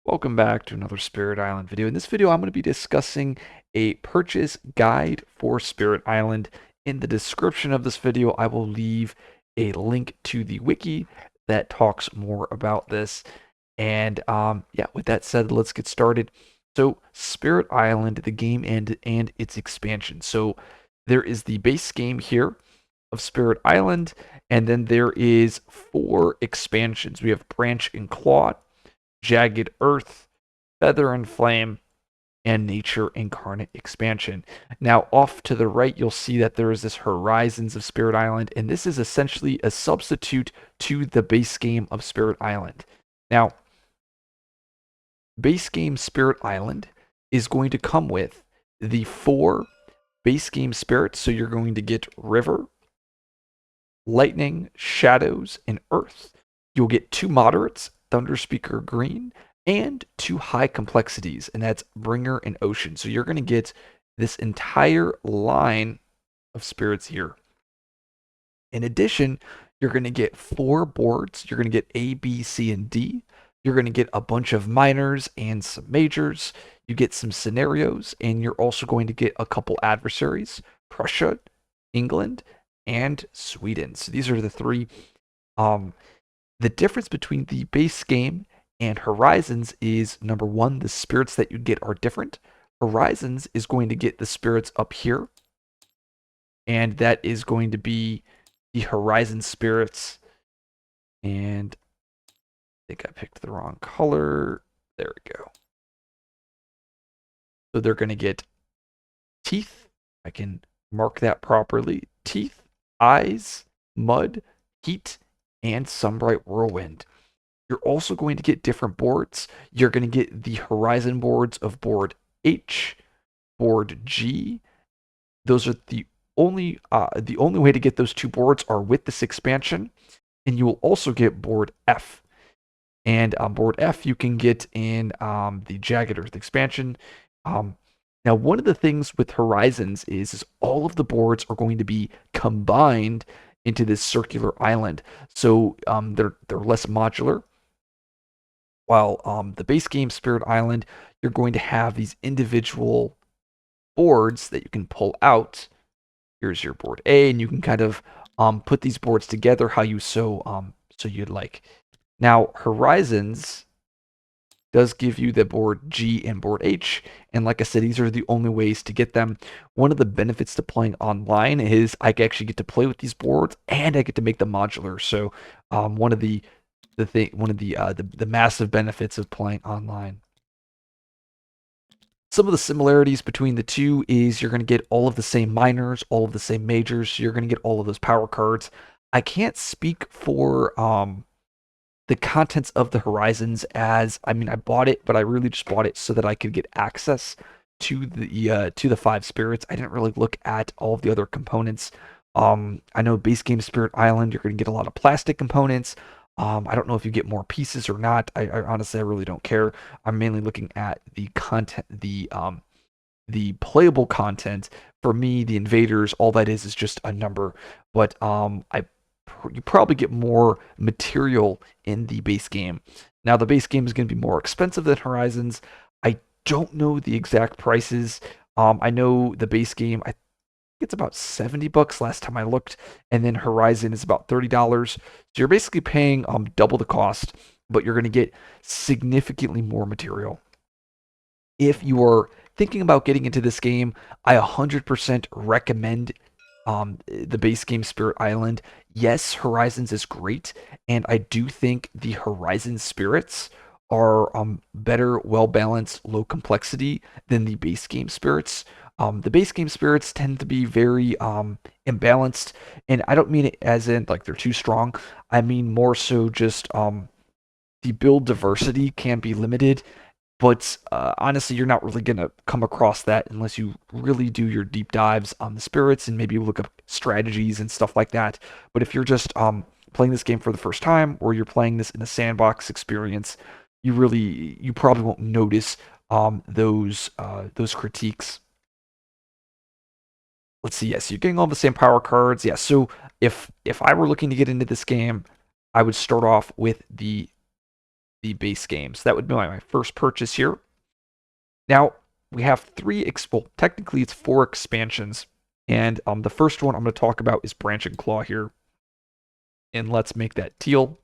Welcome back to another Spirit Island video. In this video, I'm going to be discussing a purchase guide for Spirit Island. In the description of this video, I will leave a link to the wiki that talks more about this. And yeah, with that said, let's get started. So Spirit Island, the game and its expansion. So there is the base game here of Spirit Island, and then there is 4 expansions. We have Branch and Claw, Jagged Earth, Feather and Flame, and Nature Incarnate expansion. Now, off to the right, you'll see that there is this Horizons of Spirit Island, and this is essentially a substitute to the base game of Spirit Island. Now, base game Spirit Island is going to come with the 4 base game spirits. So you're going to get River, Lightning, Shadows, and Earth. You'll get 2 moderates, Thunderspeaker Green, and 2 high complexities, and that's Bringer and Ocean. So you're going to get this entire line of spirits here. In addition, you're going to get 4 boards. You're going to get A, B, C, and D. You're going to get a bunch of minors and some majors. You get some scenarios, and you're also going to get a couple adversaries, Prussia, England, and Sweden. So these are the 3. The difference between the base game and Horizons is, number 1, the spirits that you get are different. Horizons is going to get the spirits up here, and that is going to be the Horizon spirits. And I think I picked the wrong color. There we go. So they're going to get teeth. I can mark that properly. Teeth, eyes, mud, heat, and Sunbright Whirlwind. You're also going to get different boards. You're going to get the Horizon boards of board H, board G. Those are the only way to get those 2 boards are with this expansion, and you will also get board F. And on board F, you can get in the Jagged Earth expansion. Now, one of the things with Horizons is all of the boards are going to be combined into this circular island. So they're less modular. While the base game Spirit Island, you're going to have these individual boards that you can pull out. Here's your board A, and you can kind of put these boards together how you so you'd like. Now, Horizons does give you the board G and board H, and like I said, these are the only ways to get them. One of the benefits to playing online is I actually get to play with these boards, and I get to make them modular. So one of the massive benefits of playing online. Some of the similarities between the 2 is you're going to get all of the same minors, all of the same majors. So you're going to get all of those power cards. I can't speak for the contents of the Horizons, as I mean, I bought it, but I really just bought it so that I could get access to the 5 spirits. I didn't really look at all of the other components. I know base game Spirit Island, you're going to get a lot of plastic components. I don't know if you get more pieces or not. I honestly, I really don't care. I'm mainly looking at the content, the playable content. For me, the invaders, all that is just a number. But you probably get more material in the base game. Now, the base game is going to be more expensive than Horizons. I don't know the exact prices. I know the base game, I think it's about $70 last time I looked, and then Horizon is about $30. So you're basically paying double the cost, but you're going to get significantly more material. If you are thinking about getting into this game, I 100% recommend the base game Spirit Island. Yes, Horizons is great, and I do think the Horizon spirits are better, well balanced, low complexity than the base game spirits. The base game spirits tend to be very imbalanced, and I don't mean it as in like they're too strong. I mean more so just the build diversity can be limited, but honestly, you're not really going to come across that unless you really do your deep dives on the spirits and maybe look up strategies and stuff like that. But if you're just playing this game for the first time, or you're playing this in a sandbox experience, you probably won't notice those critiques. Let's see. Yes, you're getting all the same power cards. Yeah. So if I were looking to get into this game, I would start off with the the base game. So that would be my first purchase here. Now, we have well, technically it's 4 expansions. And the first one I'm going to talk about is Branching Claw here. And let's make that teal.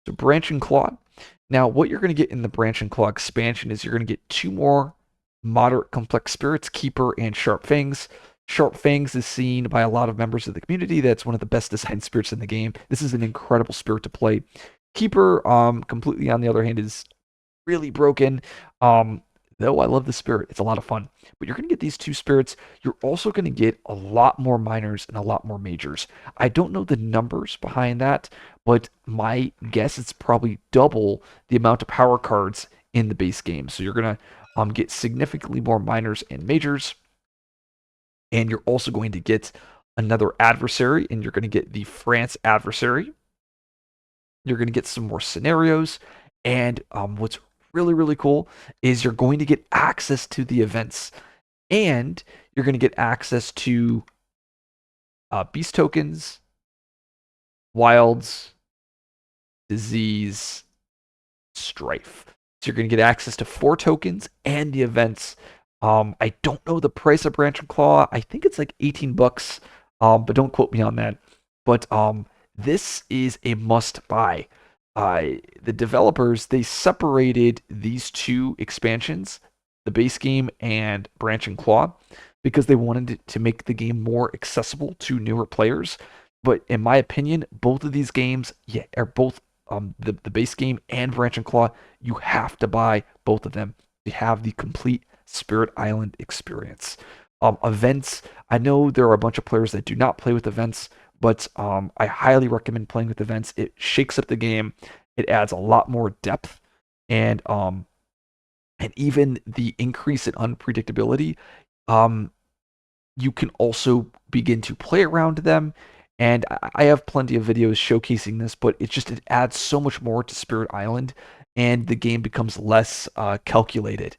So Branching Claw. Now, what you're going to get in the Branching Claw expansion is you're going to get 2 more moderate complex spirits, Keeper and Sharp Fangs. Sharp Fangs is seen by a lot of members of the community. That's one of the best designed spirits in the game. This is an incredible spirit to play. Keeper, completely on the other hand, is really broken. Though I love the spirit, it's a lot of fun. But you're going to get these 2 spirits. You're also going to get a lot more minors and a lot more majors. I don't know the numbers behind that, but my guess it's probably double the amount of power cards in the base game. So you're going to get significantly more minors and majors. And you're also going to get another adversary, and you're going to get the France adversary. You're going to get some more scenarios. And what's really, really cool is you're going to get access to the events. And you're going to get access to beast tokens, wilds, disease, strife. So you're going to get access to 4 tokens and the events. I don't know the price of Branching Claw. I think it's like $18, but don't quote me on that. But this is a must buy. The developers, they separated these 2 expansions, the base game and Branching Claw, because they wanted to make the game more accessible to newer players. But in my opinion, both of these games, are both the base game and Branching Claw. You have to buy both of them to have the complete Spirit Island experience. Events, I know there are a bunch of players that do not play with events, but I highly recommend playing with events. It shakes up the game. It adds a lot more depth, and even the increase in unpredictability. You can also begin to play around them, and I have plenty of videos showcasing this, but it adds so much more to Spirit Island, and the game becomes less calculated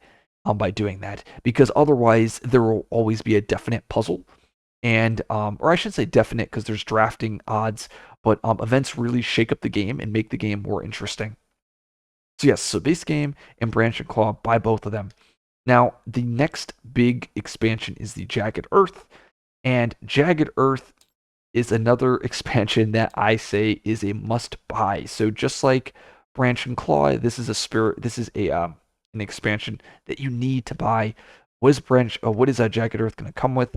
by doing that, because otherwise there will always be a definite puzzle, and or I should say definite, because there's drafting odds, but events really shake up the game and make the game more interesting. So yes, so base game and Branching Claw, buy both of them. Now, the next big expansion is the Jagged Earth, and Jagged Earth is another expansion that I say is a must buy. So just like Branching Claw, this is an expansion that you need to buy. What is Jagged Earth going to come with?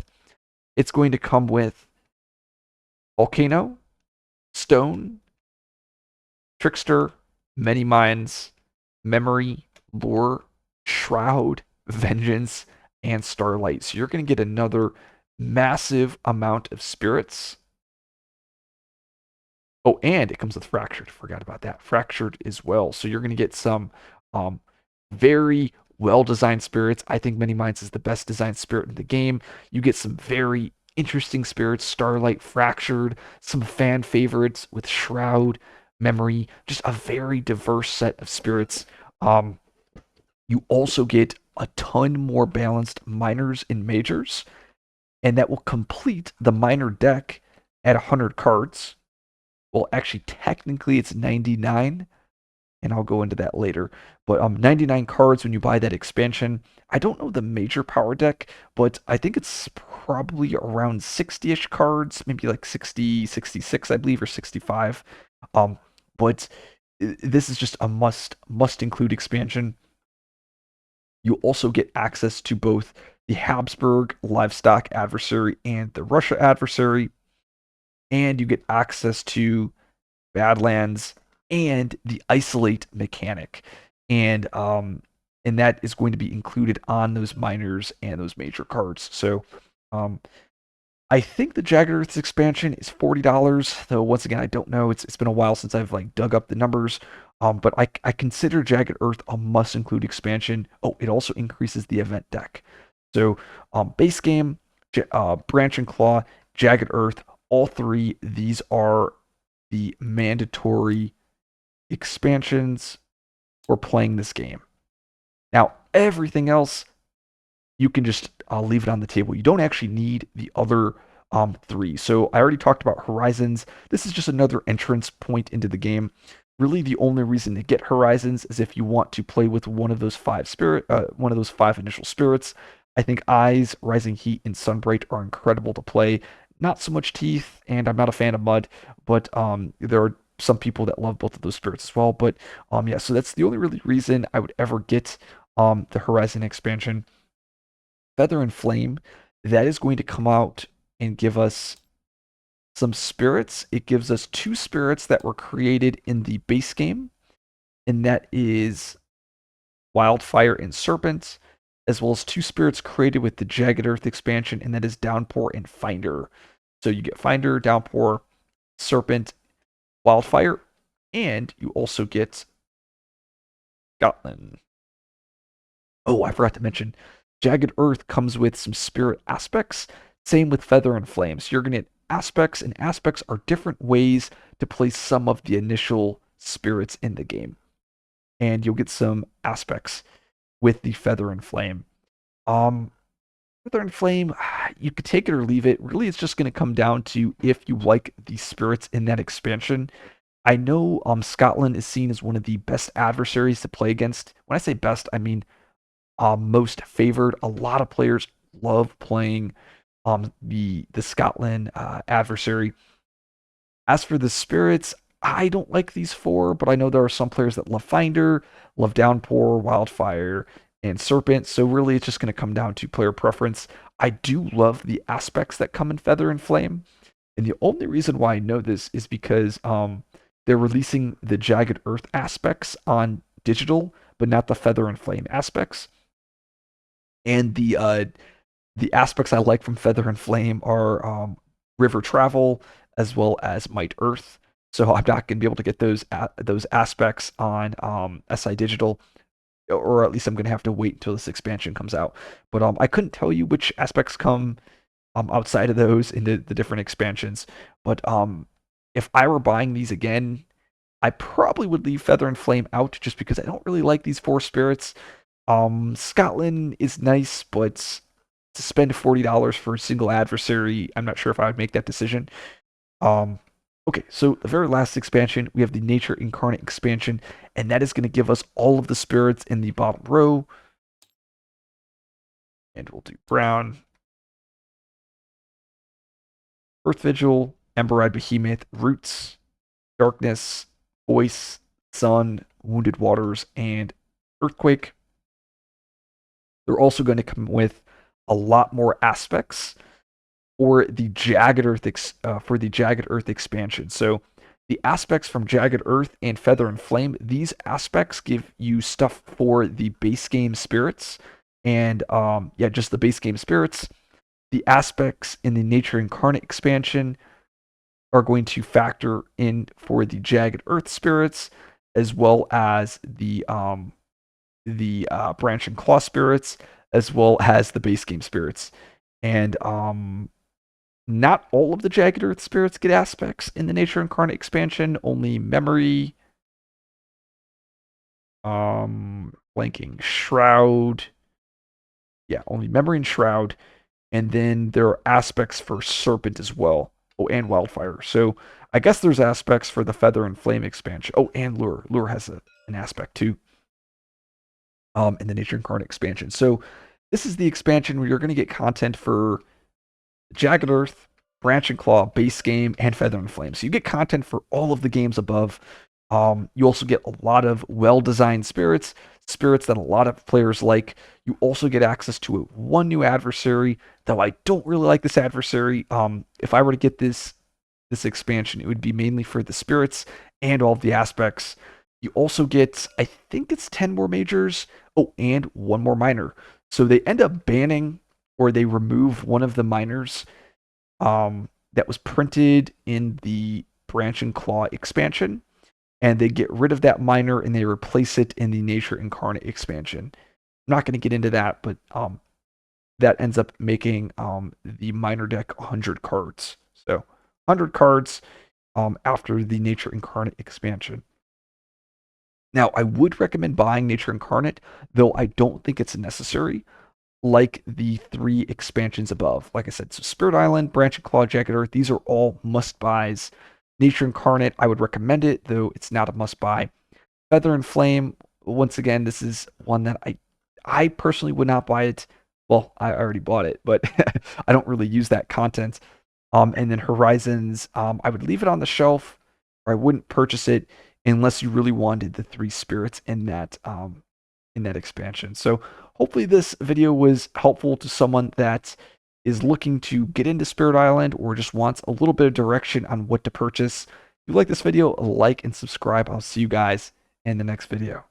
It's going to come with Volcano, Stone, Trickster, Many Minds, Memory, Lure, Shroud, Vengeance, and Starlight. So you're going to get another massive amount of spirits. Oh, and it comes with Fractured. Forgot about that. Fractured as well. So you're going to get some very well-designed spirits. I think Many Minds is the best designed spirit in the game. You get some very interesting spirits, Starlight, Fractured, some fan favorites with Shroud, Memory, just a very diverse set of spirits. You also get a ton more balanced minors and majors, and that will complete the minor deck at 100 cards. Well, actually, technically it's 99, and I'll go into that later. But 99 cards when you buy that expansion. I don't know the major power deck, but I think it's probably around 60-ish cards, maybe like 60, 66, I believe, or 65. But this is just a must include expansion. You also get access to both the Habsburg livestock adversary and the Russia adversary, and you get access to Badlands and the isolate mechanic, and that is going to be included on those minors and those major cards. So I think the Jagged Earth expansion is $40, though once again I don't know. It's been a while since I've like dug up the numbers. But I consider Jagged Earth a must include expansion. Oh, it also increases the event deck. So base game, Branching Claw, Jagged Earth, all 3, these are the mandatory expansions for playing this game. Now, everything else, you can just leave it on the table. You don't actually need the other 3. So I already talked about Horizons. This is just another entrance point into the game. Really, the only reason to get Horizons is if you want to play with one of those five initial spirits. I think Eyes, Rising Heat, and Sunbright are incredible to play. Not so much Teeth, and I'm not a fan of Mud, but there are some people that love both of those spirits as well. But yeah, so that's the only really reason I would ever get the Horizon expansion. Feather and Flame, that is going to come out and give us some spirits. It gives us two spirits that were created in the base game, and that is Wildfire and Serpent, as well as two spirits created with the Jagged Earth expansion, and that is Downpour and Finder. So you get Finder, Downpour, Serpent, Wildfire, and you also get Scotland. Oh, I forgot to mention, Jagged Earth comes with some spirit aspects. Same with Feather and Flame. So you're going to get aspects, and aspects are different ways to place some of the initial spirits in the game. And you'll get some aspects with the Feather and Flame. Feather and Flame, you could take it or leave it. Really, it's just going to come down to if you like the spirits in that expansion. I know Scotland is seen as one of the best adversaries to play against. When I say best, I mean most favored. A lot of players love playing the Scotland adversary. As for the spirits, I don't like these four, but I know there are some players that love Finder, love Downpour, Wildfire, and Serpent. So really, it's just going to come down to player preference. I do love the aspects that come in Feather and Flame, and the only reason why I know this is because they're releasing the Jagged Earth aspects on digital, but not the Feather and Flame aspects. And the aspects I like from Feather and Flame are River Travel as well as Might Earth. So I'm not going to be able to get those aspects on SI Digital, or at least I'm going to have to wait until this expansion comes out. But I couldn't tell you which aspects come outside of those in the different expansions. But if I were buying these again, I probably would leave Feather and Flame out just because I don't really like these four spirits. Scotland is nice, but to spend $40 for a single adversary, I'm not sure if I would make that decision. Um, okay, so the very last expansion, we have the Nature Incarnate expansion, and that is going to give us all of the spirits in the bottom row. And we'll do brown, Earth Vigil, Embereyed Behemoth, Roots, Darkness, Voice, Sun, Wounded Waters, and Earthquake. They're also going to come with a lot more aspects for the Jagged Earth expansion. So the aspects from Jagged Earth and Feather and Flame, these aspects give you stuff for the base game spirits, and yeah, just the base game spirits. The aspects in the Nature Incarnate expansion are going to factor in for the Jagged Earth spirits, as well as the Branch and Claw spirits, as well as the base game spirits. And not all of the Jagged Earth spirits get aspects in the Nature Incarnate expansion. Only Memory, blanking, Shroud. Yeah, only Memory and Shroud. And then there are aspects for Serpent as well. Oh, and Wildfire. So I guess there's aspects for the Feather and Flame expansion. Oh, and Lure. Lure has an aspect too. In the Nature Incarnate expansion. So this is the expansion where you're going to get content for Jagged Earth, Branch and Claw, base game, and Feather and Flame. So you get content for all of the games above. You also get a lot of well-designed spirits, spirits that a lot of players like. You also get access to one new adversary, though I don't really like this adversary. If I were to get this expansion, it would be mainly for the spirits and all of the aspects. You also get, I think it's 10 more majors. Oh, and one more minor. So they end up banning, or they remove one of the minors that was printed in the Branch and Claw expansion, and they get rid of that minor and they replace it in the Nature Incarnate expansion. I'm not going to get into that, but that ends up making the minor deck 100 cards. So 100 cards after the Nature Incarnate expansion. Now, I would recommend buying Nature Incarnate, though I don't think it's necessary. like the 3 expansions above. Like I said, so Spirit Island, Branch and Claw Jacketer, these are all must-buys. Nature Incarnate, I would recommend it, though it's not a must-buy. Feather and Flame, once again, this is one that I personally would not buy it. Well, I already bought it, but I don't really use that content. And then Horizons, I would leave it on the shelf, or I wouldn't purchase it unless you really wanted the 3 spirits in that expansion. So hopefully this video was helpful to someone that is looking to get into Spirit Island or just wants a little bit of direction on what to purchase. If you like this video, like and subscribe. I'll see you guys in the next video.